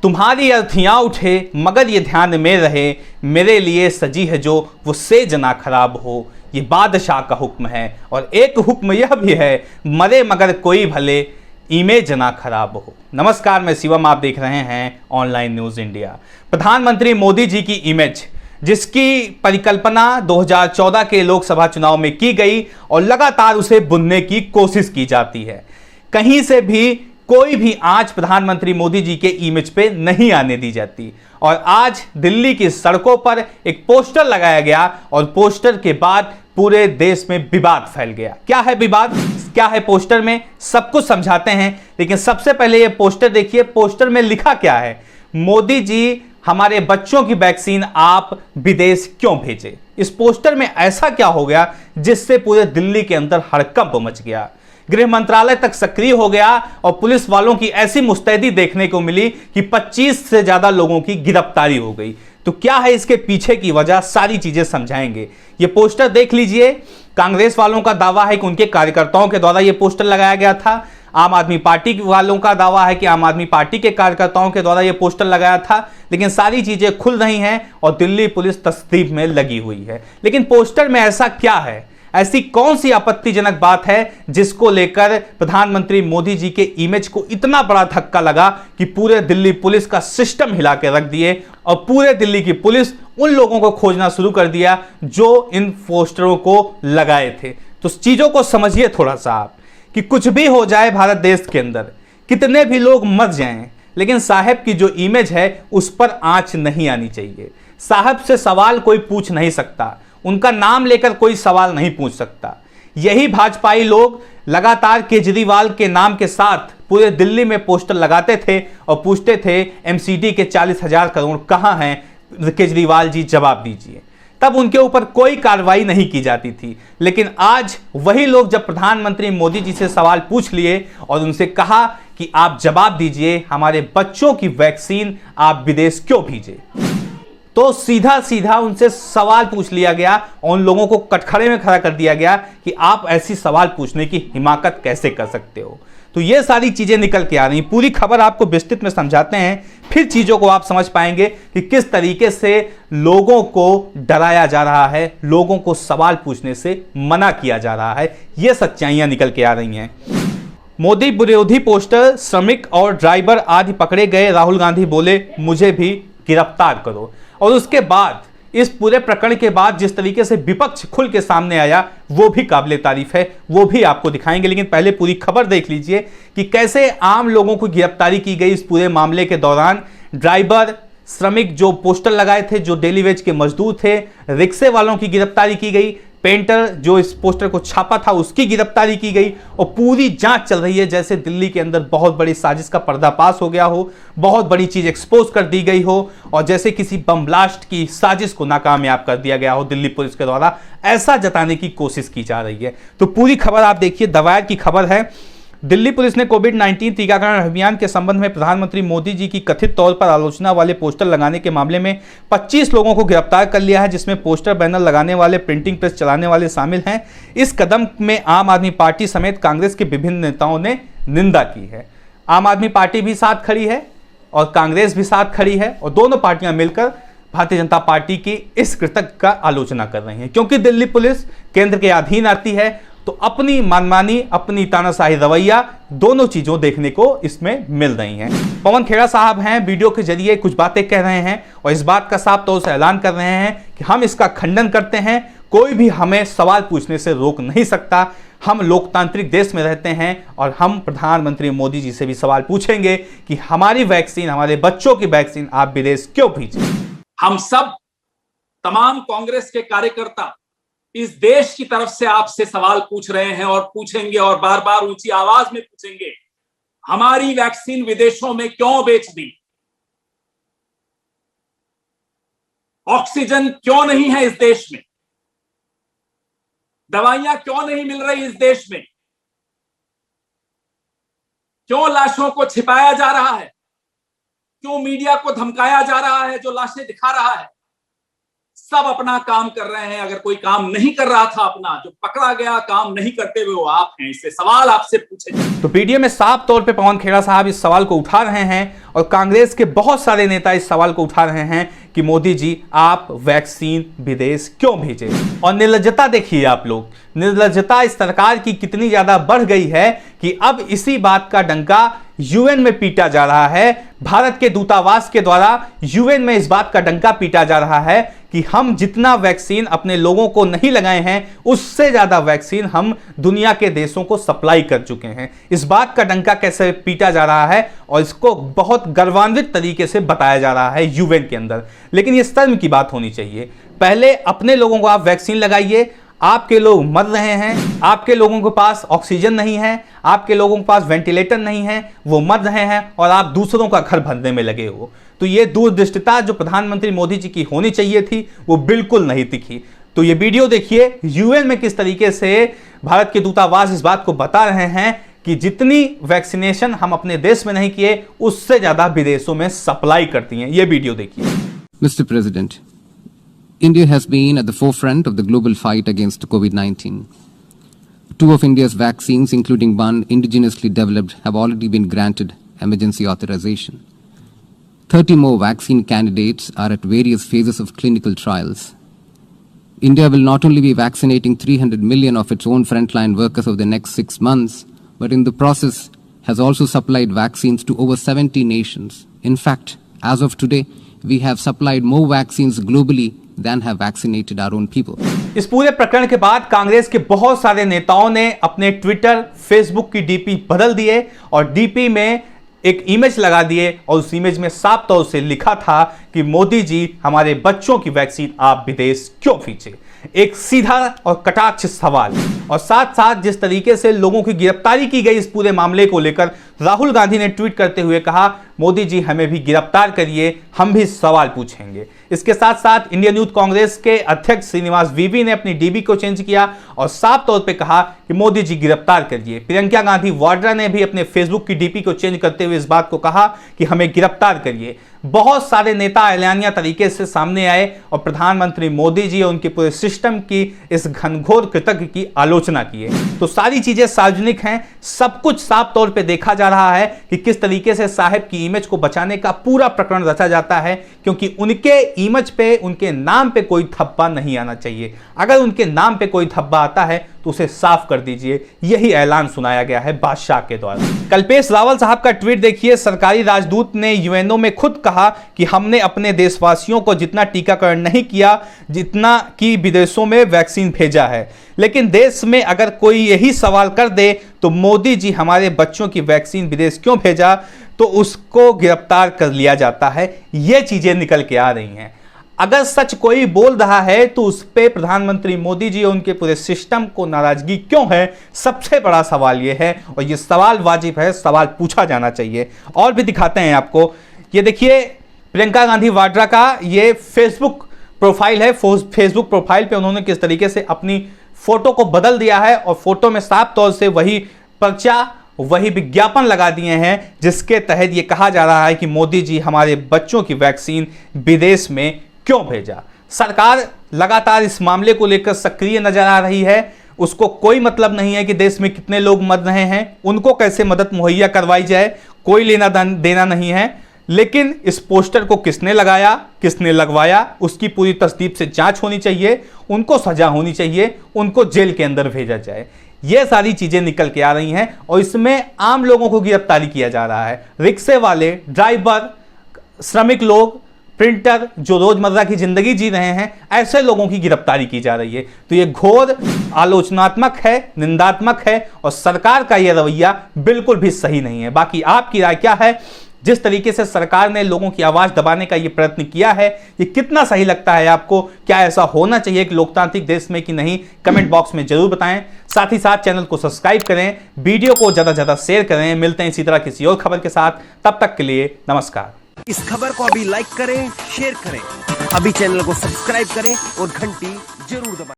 तुम्हारी अर्थियां उठे मगर ये ध्यान में रहे, मेरे लिए सजी है जो वो सेज ना खराब हो। ये बादशाह का हुक्म है और एक हुक्म यह भी है, मरे मगर कोई भले इमेज ना खराब हो। नमस्कार, मैं शिवम, आप देख रहे हैं ऑनलाइन न्यूज इंडिया। प्रधानमंत्री मोदी जी की इमेज, जिसकी परिकल्पना 2014 के लोकसभा चुनाव में की गई और लगातार उसे बुनने की कोशिश की जाती है। कहीं से भी कोई भी आंच प्रधानमंत्री मोदी जी के इमेज पे नहीं आने दी जाती। और आज दिल्ली की सड़कों पर एक पोस्टर लगाया गया और पोस्टर के बाद पूरे देश में विवाद फैल गया। क्या है विवाद, क्या है पोस्टर में, सब कुछ समझाते हैं। लेकिन सबसे पहले ये पोस्टर देखिए। पोस्टर में लिखा क्या है? मोदी जी, हमारे बच्चों की वैक्सीन आप विदेश क्यों भेजे। इस पोस्टर में ऐसा क्या हो गया जिससे पूरे दिल्ली के अंदर हड़कंप मच गया। गृह मंत्रालय तक सक्रिय हो गया और पुलिस वालों की ऐसी मुस्तैदी देखने को मिली कि 25 से ज्यादा लोगों की गिरफ्तारी हो गई। तो क्या है इसके पीछे की वजह, सारी चीजें समझाएंगे। ये पोस्टर देख लीजिए। कांग्रेस वालों का दावा है कि उनके कार्यकर्ताओं के द्वारा यह पोस्टर लगाया गया था। आम आदमी पार्टी वालों का दावा है कि आम आदमी पार्टी के कार्यकर्ताओं के द्वारा यह पोस्टर लगाया था। लेकिन सारी चीजें खुल रही हैं और दिल्ली पुलिस तस्दीक में लगी हुई है। लेकिन पोस्टर में ऐसा क्या है, ऐसी कौन सी आपत्तिजनक बात है जिसको लेकर प्रधानमंत्री मोदी जी के इमेज को इतना बड़ा धक्का लगा कि पूरे दिल्ली पुलिस का सिस्टम हिला के रख दिए और पूरे दिल्ली की पुलिस उन लोगों को खोजना शुरू कर दिया जो इन पोस्टरों को लगाए थे। तो चीजों को समझिए थोड़ा सा आप, कि कुछ भी हो जाए भारत देश के अंदर, कितने भी लोग मर जाएं, लेकिन साहब की जो इमेज है उस पर आंच नहीं आनी चाहिए। साहब से सवाल कोई पूछ नहीं सकता, उनका नाम लेकर कोई सवाल नहीं पूछ सकता। यही भाजपाई लोग लगातार केजरीवाल के नाम के साथ पूरे दिल्ली में पोस्टर लगाते थे और पूछते थे एमसीडी के 40,000 करोड़ कहां हैं, केजरीवाल जी जवाब दीजिए। तब उनके ऊपर कोई कार्रवाई नहीं की जाती थी। लेकिन आज वही लोग जब प्रधानमंत्री मोदी जी से सवाल पूछ लिए और उनसे कहा कि आप जवाब दीजिए, हमारे बच्चों की वैक्सीन आप विदेश क्यों भेजे, तो सीधा सीधा उनसे सवाल पूछ लिया गया और उन लोगों को कटघरे में खड़ा कर दिया गया कि आप ऐसी सवाल पूछने की हिमाकत कैसे कर सकते हो। तो ये सारी चीजें निकल के आ रही। पूरी खबर आपको विस्तृत में समझाते हैं, फिर चीजों को आप समझ पाएंगे कि किस तरीके से लोगों को डराया जा रहा है, लोगों को सवाल पूछने से मना किया जा रहा है। ये सच्चाइयां निकल के आ रही हैं। मोदी विरोधी पोस्टर, श्रमिक और ड्राइवर आदि पकड़े गए। राहुल गांधी बोले मुझे भी गिरफ्तार करो। और उसके बाद इस पूरे प्रकरण के बाद जिस तरीके से विपक्ष खुल के सामने आया वो भी काबिले तारीफ है, वो भी आपको दिखाएंगे। लेकिन पहले पूरी खबर देख लीजिए कि कैसे आम लोगों को गिरफ्तारी की गई इस पूरे मामले के दौरान। ड्राइवर, श्रमिक जो पोस्टर लगाए थे, जो डेली वेज के मजदूर थे, रिक्शे वालों की गिरफ्तारी की गई, पेंटर जो इस पोस्टर को छापा था उसकी गिरफ्तारी की गई। और पूरी जांच चल रही है जैसे दिल्ली के अंदर बहुत बड़ी साजिश का पर्दाफाश हो गया हो, बहुत बड़ी चीज एक्सपोज कर दी गई हो और जैसे किसी बम ब्लास्ट की साजिश को नाकामयाब कर दिया गया हो दिल्ली पुलिस के द्वारा, ऐसा जताने की कोशिश की जा रही है। तो पूरी खबर आप देखिए। दवायर की खबर है, दिल्ली पुलिस ने कोविड-19 टीकाकरण अभियान के संबंध में प्रधानमंत्री मोदी जी की कथित तौर पर आलोचना वाले पोस्टर लगाने के मामले में 25 लोगों को गिरफ्तार कर लिया है, जिसमें पोस्टर, बैनर लगाने वाले, प्रिंटिंग प्रेस चलाने वाले शामिल हैं। इस कदम में आम आदमी पार्टी समेत कांग्रेस के विभिन्न नेताओं ने निंदा की है। आम आदमी पार्टी भी साथ खड़ी है और कांग्रेस भी साथ खड़ी है और दोनों पार्टियां मिलकर भारतीय जनता पार्टी की इस कृत्य का आलोचना कर रही हैं। क्योंकि दिल्ली पुलिस केंद्र के अधीन आती है तो अपनी मनमानी, अपनी तानाशाही रवैया, दोनों चीजों देखने को इसमें मिल रही हैं। पवन खेड़ा साहब हैं, वीडियो के जरिए कुछ बातें कह रहे हैं और इस बात का साफ तौर से ऐलान कर रहे हैं कि हम इसका खंडन करते हैं। कोई भी हमें सवाल पूछने से रोक नहीं सकता। हम लोकतांत्रिक देश में रहते हैं और हम प्रधानमंत्री मोदी जी से भी सवाल पूछेंगे कि हमारी वैक्सीन, हमारे बच्चों की वैक्सीन आप विदेश क्यों भेजें। हम सब, तमाम कांग्रेस के कार्यकर्ता इस देश की तरफ से आपसे सवाल पूछ रहे हैं और पूछेंगे और बार बार ऊंची आवाज में पूछेंगे, हमारी वैक्सीन विदेशों में क्यों बेच दी? ऑक्सीजन क्यों नहीं है इस देश में? दवाइयां क्यों नहीं मिल रही इस देश में? क्यों लाशों को छिपाया जा रहा है? क्यों मीडिया को धमकाया जा रहा है जो लाशें दिखा रहा है? सब अपना काम कर रहे हैं। अगर कोई काम नहीं कर रहा था अपना, जो पकड़ा गया काम नहीं करते हुए, वो आप हैं। इससे सवाल आपसे पूछे जाए। तो वीडियो में साफ तौर पे पवन खेड़ा साहब इस सवाल को उठा रहे हैं और कांग्रेस के बहुत सारे नेता इस सवाल को उठा रहे हैं कि मोदी जी आप वैक्सीन विदेश क्यों भेजे। और निर्लज्जता देखिए आप लोग, निर्लज्जता इस सरकार की कितनी ज्यादा बढ़ गई है कि अब इसी बात का डंका यूएन में पीटा जा रहा है। भारत के दूतावास के द्वारा यूएन में इस बात का डंका पीटा जा रहा है कि हम जितना वैक्सीन अपने लोगों को नहीं लगाए हैं, उससे ज्यादा वैक्सीन हम दुनिया के देशों को सप्लाई कर चुके हैं। इस बात का डंका कैसे पीटा जा रहा है और इसको बहुत गर्वान्वित तरीके से बताया जा रहा है यूएन के अंदर। लेकिन ये शर्म की बात होनी चाहिए। पहले अपने लोगों को आप वैक्सीन लगाइए। आपके लोग मर रहे हैं, आपके लोगों के पास ऑक्सीजन नहीं है, आपके लोगों के पास वेंटिलेटर नहीं है, वो मर रहे हैं और आप दूसरों का घर भरने में लगे हो। तो ये दूरदृष्टिता जो प्रधानमंत्री मोदी जी की होनी चाहिए थी, वो बिल्कुल नहीं दिखी। तो ये वीडियो देखिए यूएन में किस तरीके से भारत के दूतावास इस बात को बता रहे हैं कि जितनी वैक्सीनेशन हम अपने देश में नहीं किए, उससे ज्यादा विदेशों में सप्लाई करती हैं। ये वीडियो देखिए। Mr. President, India has been at the forefront of the global fight against COVID-19. 2 of India's vaccines, including one indigenously developed, have already been granted emergency authorization. 30 more vaccine candidates are at various phases of clinical trials. India will not only be vaccinating 300 million of its own frontline workers over the next 6 months, but in the process has also supplied vaccines to over 70 nations. In fact, as of today, we have supplied more vaccines globally than have vaccinated our own people. इस पूरे प्रकरण के बाद कांग्रेस के बहुत सारे नेताओं ने अपने ट्विटर, फेसबुक की डीपी बदल दिए और डीपी में एक इमेज लगा दिए और उस इमेज में साफ तौर से लिखा था कि मोदी जी हमारे बच्चों की वैक्सीन आप विदेश क्यों भेजे। एक सीधा और कटाक्ष सवाल। और साथ साथ जिस तरीके से लोगों की गिरफ्तारी की गई इस पूरे मामले को लेकर राहुल गांधी ने ट्वीट करते हुए कहा, मोदी जी हमें भी गिरफ्तार करिए, हम भी सवाल पूछेंगे। इसके साथ साथ इंडियन यूथ कांग्रेस के अध्यक्ष श्रीनिवास वीवी ने अपनी डीबी को चेंज किया और साफ तौर पे कहा कि मोदी जी गिरफ्तार करिए। प्रियंका गांधी वाड्रा ने भी अपने फेसबुक की डीपी को चेंज करते हुए इस बात को कहा कि हमें गिरफ्तार करिए। बहुत सारे नेता एलानिया तरीके से सामने आए और प्रधानमंत्री मोदी जी और उनके पूरे सिस्टम की इस घनघोर कृतज्ञ की आलोचना किए। तो सारी चीजें सार्वजनिक हैं, सब कुछ साफ तौर पे देखा जा रहा है कि किस तरीके से साहब की इमेज को बचाने का पूरा प्रकरण रचा जाता है, क्योंकि उनके इमेज पे, उनके नाम पे कोई धब्बा नहीं आना चाहिए। अगर उनके नाम पे कोई धब्बा आता है तो उसे साफ कर दीजिए। यही ऐलान सुनाया गया है बादशाह के द्वारा। कल्पेश रावल साहब का ट्वीट देखिए। सरकारी राजदूत ने यूएनओ में खुद कहा कि हमने अपने देशवासियों को जितना टीकाकरण नहीं किया, जितना कि विदेशों में वैक्सीन भेजा है। लेकिन देश में अगर कोई यही सवाल कर दे तो मोदी जी हमारे बच्चों की वैक्सीन विदेश क्यों भेजा, तो उसको गिरफ्तार कर लिया जाता है। ये चीजें निकल के आ रही हैं। अगर सच कोई बोल रहा है तो उस पे प्रधानमंत्री मोदी जी और उनके पूरे सिस्टम को नाराजगी क्यों है, सबसे बड़ा सवाल यह है। और ये सवाल वाजिब है, सवाल पूछा जाना चाहिए। और भी दिखाते हैं आपको। ये देखिए प्रियंका गांधी वाड्रा का ये फेसबुक प्रोफाइल है। फेसबुक प्रोफाइल पे उन्होंने किस तरीके से अपनी फोटो को बदल दिया है और फोटो में साफ तौर से वही पर्चा, वही विज्ञापन लगा दिए हैं जिसके तहत ये कहा जा रहा है कि मोदी जी हमारे बच्चों की वैक्सीन विदेश में क्यों भेजा। सरकार लगातार इस मामले को लेकर सक्रिय नजर आ रही है। उसको कोई मतलब नहीं है कि देश में कितने लोग मर रहे हैं, उनको कैसे मदद मुहैया करवाई जाए, कोई लेना देना नहीं है। लेकिन इस पोस्टर को किसने लगाया, किसने लगवाया, उसकी पूरी तरतीब से जांच होनी चाहिए, उनको सजा होनी चाहिए, उनको जेल के अंदर भेजा जाए। ये सारी चीजें निकल के आ रही हैं और इसमें आम लोगों को गिरफ्तारी किया जा रहा है। रिक्शे वाले, ड्राइवर, श्रमिक लोग, प्रिंटर जो रोजमर्रा की जिंदगी जी रहे हैं, ऐसे लोगों की गिरफ्तारी की जा रही है। तो ये घोर आलोचनात्मक है, निंदात्मक है और सरकार का यह रवैया बिल्कुल भी सही नहीं है। बाकी आपकी राय क्या है? जिस तरीके से सरकार ने लोगों की आवाज दबाने का ये प्रयत्न किया है, ये कितना सही लगता है आपको? क्या ऐसा होना चाहिए एक लोकतांत्रिक देश में कि नहीं? कमेंट बॉक्स में जरूर बताएं। साथ ही साथ चैनल को सब्सक्राइब करें, वीडियो को ज्यादा से ज्यादा शेयर करें। मिलते हैं इसी तरह किसी और खबर के साथ, तब तक के लिए नमस्कार। इस खबर को अभी लाइक करें, शेयर करें, अभी चैनल को सब्सक्राइब करें और घंटी जरूर दबाएं।